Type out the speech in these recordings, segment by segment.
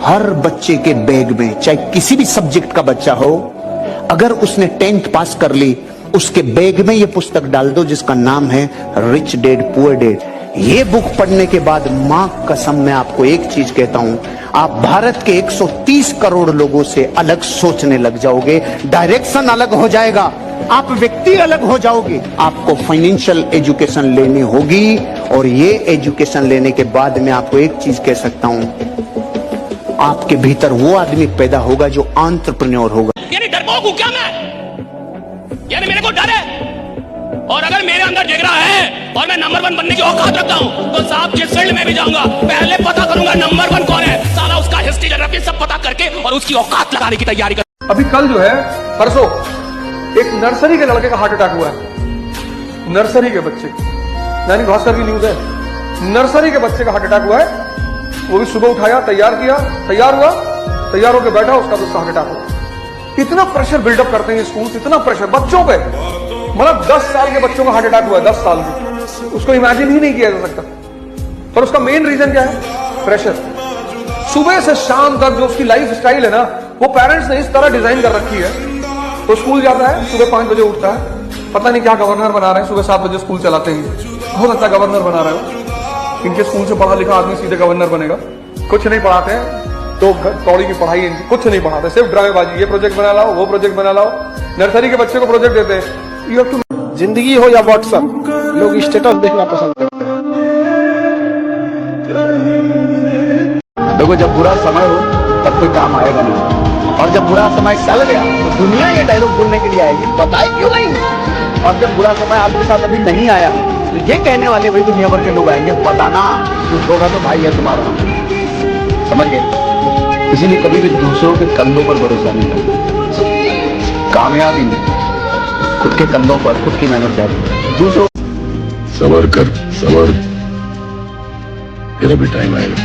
हर बच्चे के बैग में, चाहे किसी भी सब्जेक्ट का बच्चा हो, अगर उसने 10th पास कर ली, उसके बैग में ये पुस्तक डाल दो जिसका नाम है रिच डैड पुअर डैड। ये बुक पढ़ने के बाद मां कसम मैं आपको एक चीज कहता हूं, आप भारत के 130 करोड़ लोगों से अलग सोचने लग जाओगे, डायरेक्शन अलग हो जाएगा, आप व्यक्ति अलग हो जाओगे। आपको फाइनेंशियल एजुकेशन लेनी होगी, और ये एजुकेशन लेने के बाद मैं आपको एक चीज कह सकता हूं, आपके भीतर वो आदमी पैदा होगा जो एंटरप्रेन्योर होगा। यानी डरपोक हूं क्या मैं? यानी मेरे को डर है? और अगर मेरे अंदर जिगरा है और मैं नंबर 1 बनने की औकात रखता हूं, तो साहब जिस फील्ड में भी जाऊंगा पहले पता करूंगा नंबर 1 कौन है, साला उसका हिस्ट्री जोग्राफी सब पता करके और उसकी औकात लगाने की तैयारी कर। अभी कल जो है, परसों एक नर्सरी के लड़के का हार्ट अटैक हुआ है। नर्सरी के बच्चे, दैनिक भास्कर की न्यूज है, नर्सरी के बच्चे का हार्ट अटैक हुआ है। वो भी सुबह उठाया, तैयार किया, तैयार हुआ, तैयार होकर बैठा, उसका तो हार्ट अटैक हुआ। इतना प्रेशर बिल्डअप करते हैं स्कूल, इतना प्रेशर बच्चों पे, मतलब 10 साल के बच्चों का हार्ट अटैक हुआ है, 10 साल के, उसको इमेजिन ही नहीं किया जा सकता। पर उसका मेन रीजन क्या है? प्रेशर। सुबह से शाम तक जो उसकी लाइफ स्टाइल है ना, वो पेरेंट्स ने इस तरह डिजाइन कर रखी है। तो स्कूल जाता है, सुबह 5 बजे उठता है, पता नहीं क्या गवर्नर बना रहे हैं, सुबह 7 बजे स्कूल चलाते हैं, बहुत अच्छा गवर्नर बना रहे हो। इनके स्कूल से पढ़ा लिखा आदमी सीधे गवर्नर बनेगा। कुछ नहीं पढ़ाते हैं, तो कौड़ी की पढ़ाई इनकी कुछ नहीं पढ़ाते, सिर्फ ड्रामेबाजी, ये प्रोजेक्ट बना लाओ, वो प्रोजेक्ट बना लाओ। नर्सरी के बच्चे को प्रोजेक्ट देते हैं, यू हैव टू। जिंदगी हो या व्हाट्सएप, लोग स्टेटस देखना पसंद करते हैं। देखो, जब बुरा समय हो तब कोई काम आएगा नहीं, और जब बुरा समय चल गया तो दुनिया ये डायलॉग बोलने के लिए आएगी, बताए क्यों नहीं। और जब बुरा समय आपके साथ अभी नहीं आया तो ये कहने वाले वही दुनिया भर के लोग आएंगे, बताना कुछ होगा तो भाई है तुम्हारा, समझ गए। इसीलिए कभी भी दूसरों के कंधों पर भरोसा नहीं करना। कामयाबी खुद के कंधों पर, खुद की मेहनत चाहिए। दूसरों सबर कर, सबर, तेरा भी टाइम आएगा।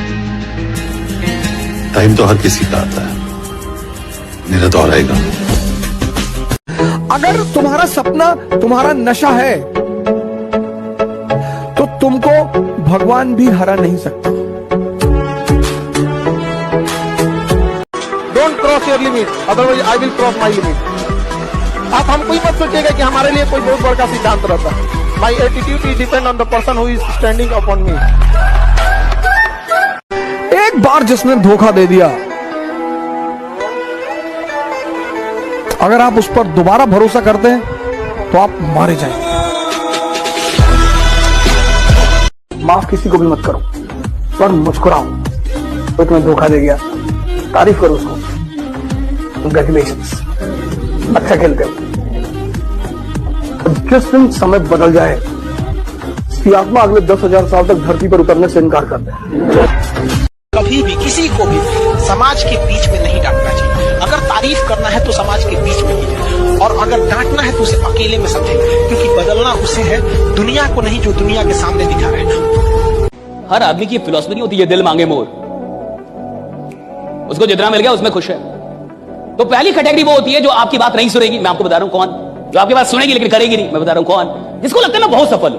टाइम तो हर किसी का आता है, मेरा तो आएगा। अगर तुम्हारा सपना तुम्हारा नशा है तो तुमको भगवान भी हरा नहीं सकता। Don't cross your limit, otherwise I will cross my limit. आप हमको ही मत सोचिएगा कि हमारे लिए कोई बहुत बड़ा सिद्धांत रहता है। My attitude is depend on the person who is standing upon मी। एक बार जिसने धोखा दे दिया, अगर आप उस पर दोबारा भरोसा करते हैं तो आप मारे जाएंगे। माफ किसी को भी मत करो, पर मुस्कुराओ। तो तुम्हें धोखा दे गया, तारीफ करो उसको, कंग्रेचुलेशंस, अच्छा खेलते हो। जिस दिन समय बदल जाए, इसकी आत्मा अगले 10,000 साल तक धरती पर उतरने से इनकार कर दे। कभी भी किसी को भी समाज के बीच में नहीं डांटना चाहिए। अगर तारीफ करना है तो समाज के बीच में कीजिए, और अगर डांटना है तो उसे अकेले में समझे, क्योंकि बदलना उसे है, दुनिया को नहीं जो दुनिया के सामने दिखा रहे हैं। हर आदमी की फिलॉसफी नहीं होती है दिल मांगे मोर, उसको जितना मिल गया उसमें खुश है। तो पहली कैटेगरी वो होती है जो आपकी बात नहीं सुनेगी। मैं आपको बता रहा हूं कौन, जो आपकी बात सुनेगी लेकिन करेगी नहीं। मैं बता रहा हूं कौन, जिसको लगता है ना बहुत सफल हो।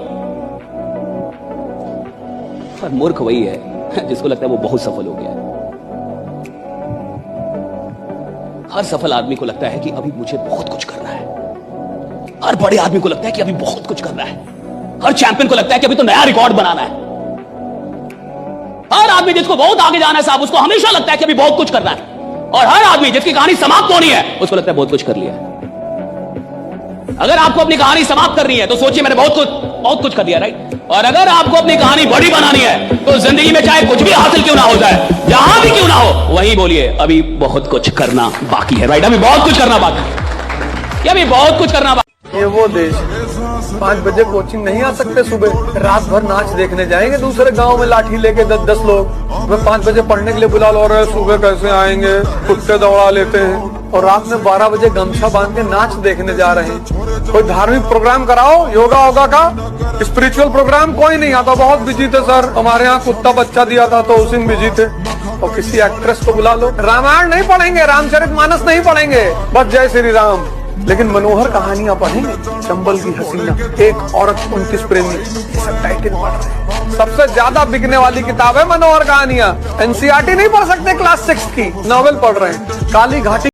और मूर्ख वही है जिसको लगता है वो बहुत सफल हो गया है। हर सफल आदमी को लगता है कि अभी मुझे बहुत कुछ करना है। हर बड़े आदमी को लगता है कि अभी बहुत कुछ करना है। हर चैंपियन को लगता है कि अभी तो नया रिकॉर्ड बनाना है। हर आदमी जिसको बहुत आगे जाना है साहब, उसको हमेशा लगता है कि अभी बहुत कुछ करना है। और हर आदमी जिसकी कहानी समाप्त होनी है, उसको लगता है बहुत कुछ कर लिया है। अगर आपको अपनी कहानी समाप्त करनी है तो सोचिए मैंने बहुत कुछ कर दिया, राइट। और अगर आपको अपनी कहानी बड़ी बनानी है तो जिंदगी में चाहे कुछ भी हासिल क्यों ना हो जाए, जहां भी क्यों ना हो, वही बोलिए अभी बहुत कुछ करना बाकी है, राइट। अभी बहुत कुछ करना बाकी है, अभी बहुत कुछ करना बाकी। ये वो देश, 5 बजे कोचिंग नहीं आ सकते, सुबह रात भर नाच देखने जाएंगे दूसरे गांव में लाठी लेके 10-10 लोग। वे 5 बजे पढ़ने के लिए बुला लो, और सुबह कैसे आएंगे, कुत्ते दौड़ा लेते हैं। और रात में 12 बजे गमछा बांध के नाच देखने जा रहे हैं। कोई धार्मिक प्रोग्राम कराओ, योगा होगा का, स्पिरिचुअल प्रोग्राम कोई नहीं आता। बहुत बिजी थे सर, हमारे यहाँ कुत्ता बच्चा दिया था तो उसी में बिजी थे। और किसी एक्ट्रेस को बुला लो, रामायण नहीं पढ़ेंगे, रामचरितमानस नहीं पढ़ेंगे, बस जय श्री राम, लेकिन मनोहर कहानियां पढ़ेंगे। चंबल की हसीना, एक औरत 29 प्रेमी, सब टाइटल पढ़ रहे हैं। सबसे ज्यादा बिकने वाली किताब है मनोहर कहानियां। एनसीईआरटी नहीं पढ़ सकते क्लास 6 की, नॉवेल पढ़ रहे हैं। काली घाटी